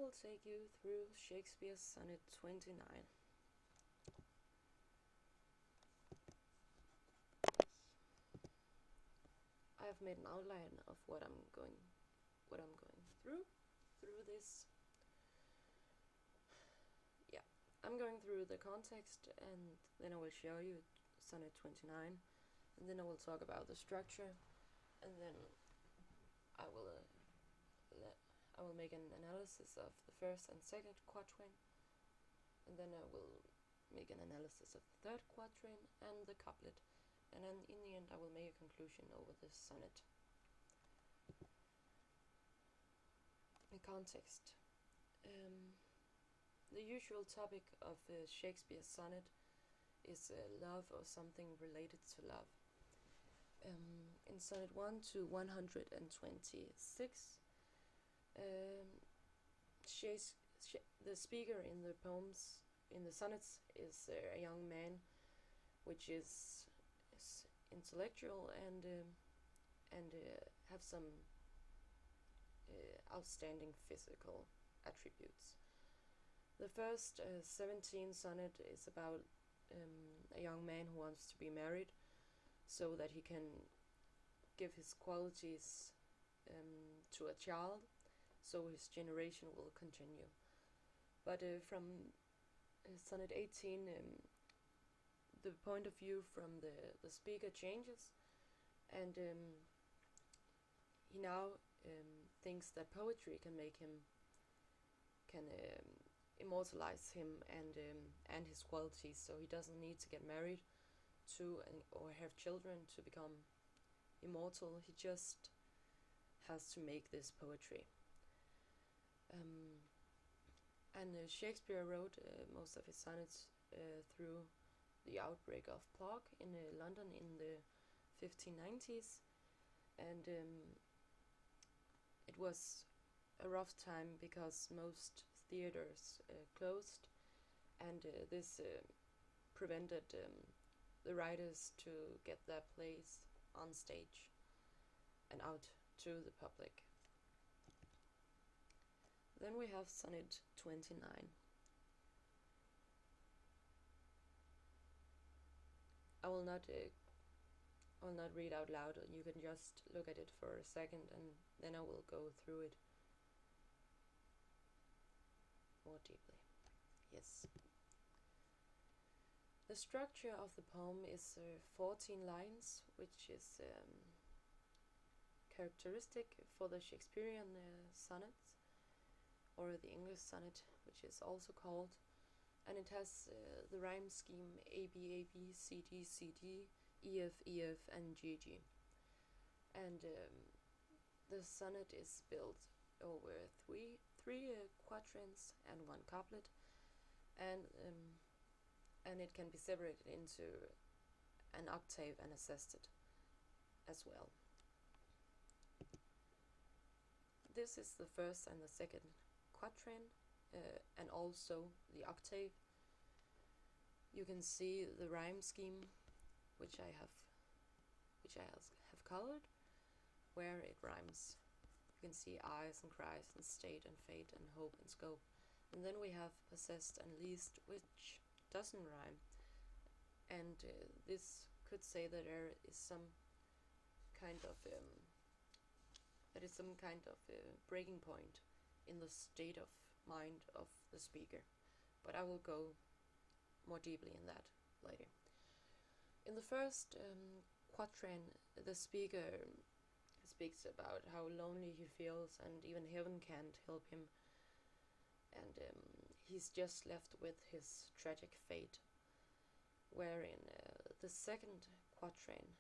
will take you through Shakespeare's Sonnet 29. I have made an outline of what I'm going through this. Yeah, I'm going through the context, and then I will show you Sonnet 29, and then I will talk about the structure, and then I will make an analysis of the first and second quatrain, and then I will make an analysis of the third quatrain and the couplet, and then in the end I will make a conclusion over this sonnet. The context. The usual topic of Shakespeare's sonnet is love or something related to love. In sonnet 1 to 126, the speaker in the poems, in the sonnets, is a young man, which is intellectual and have some outstanding physical attributes. The first 17 sonnet is about a young man who wants to be married so that he can give his qualities to a child, so his generation will continue. But from sonnet 18, the point of view from the speaker changes, and he now thinks that poetry can make him, immortalize him and his qualities, so he doesn't need to get married to or have children to become immortal. He just has to make this poetry. Shakespeare wrote most of his sonnets through the outbreak of plague in London in the 1590s, and it was a rough time because most theaters closed, and this prevented the writers to get their plays on stage and out to the public. Then we have sonnet 29. I will not read out loud. You can just look at it for a second, and then I will go through it more deeply. Yes. The structure of the poem is 14 lines, which is characteristic for the Shakespearean sonnets, or the English sonnet, which is also called, and it has the rhyme scheme A B A B C D C D E F E F and G G, and the sonnet is built over three quatrains and one couplet, and it can be separated into an octave and a sestet as well. This is the first and the second quatrain, and also the octave. You can see the rhyme scheme, which I have colored, where it rhymes. You can see eyes and cries and state and fate and hope and scope. And then we have possessed and least, which doesn't rhyme. And this could say that there is some kind of breaking point in the state of mind of the speaker. But I will go more deeply in that later. In the first quatrain, the speaker speaks about how lonely he feels, and even heaven can't help him, and he's just left with his tragic fate. Where in the second quatrain,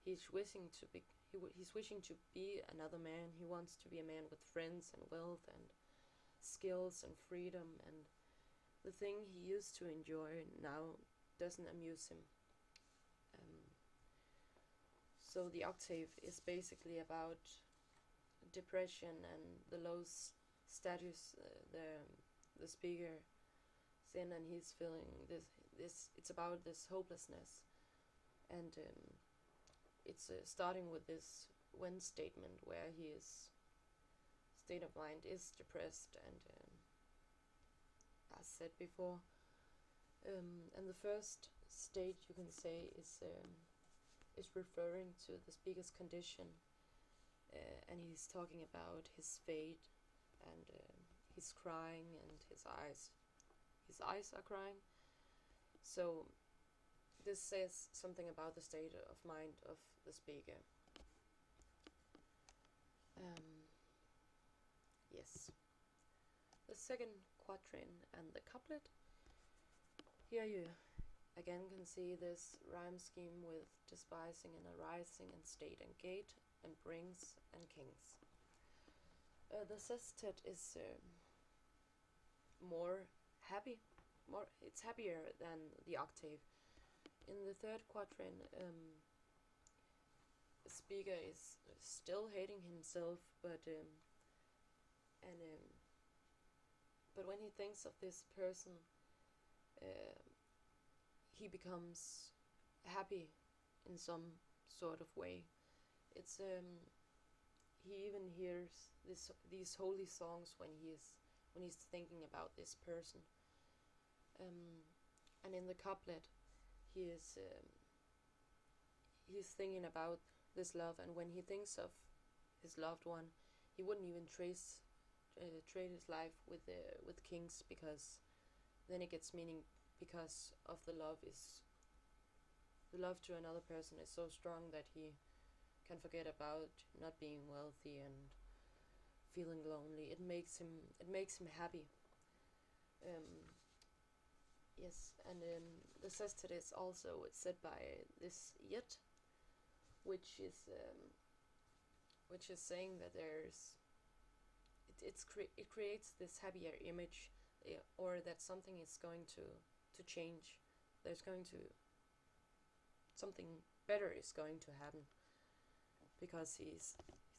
he's wishing to be another man. He wants to be a man with friends and wealth and skills and freedom, and the thing he used to enjoy now doesn't amuse him. So the octave is basically about depression and the low status the speaker is in, and he's feeling this. It's about this hopelessness, and it's starting with this when statement where he is state of mind is depressed, and as said before, and the first state you can say is referring to the speaker's condition, and he's talking about his fate, and he's crying, and his eyes are crying. So this says something about the state of mind of the speaker. Yes. The second quatrain and the couplet. Here you again can see this rhyme scheme with despising and arising and state and gate and brings and kings. The sestet is more happy, it's happier than the octave. In the third quatrain, the speaker is still hating himself, but when he thinks of this person, he becomes happy in some sort of way. It's he even hears these holy songs when he's thinking about this person. And in the couplet, he's thinking about this love, and when he thinks of his loved one, he wouldn't even trade his life with kings, because then it gets meaning, because of the love to another person is so strong that he can forget about not being wealthy and feeling lonely. It makes him happy. Yes, and the sestet is also said by this yet, which is saying that it creates this happier image, or that something is going to change. There's going to something better is going to happen, because he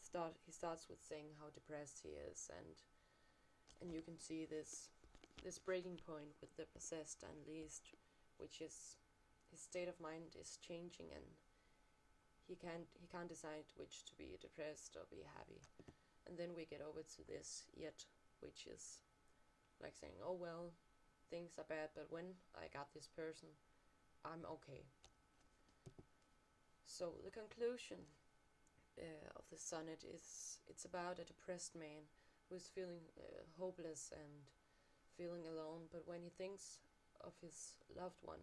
starts with saying how depressed he is, and you can see this breaking point with the possessed and least, which is his state of mind is changing, and he can't decide which to be depressed or be happy. And then we get over to this yet, which is like saying, oh well, things are bad, but when I got this person, I'm okay. So the conclusion of the sonnet is, it's about a depressed man who is feeling hopeless and feeling alone, but when he thinks of his loved one,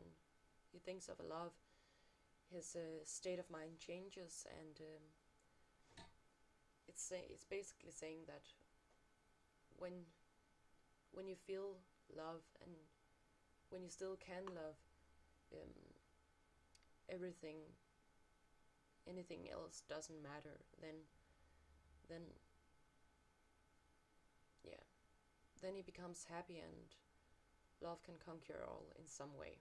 he thinks of a love, his state of mind changes, and it's basically saying that when you feel love, and when you still can love, anything else doesn't matter. Then he becomes happy, and love can conquer all in some way.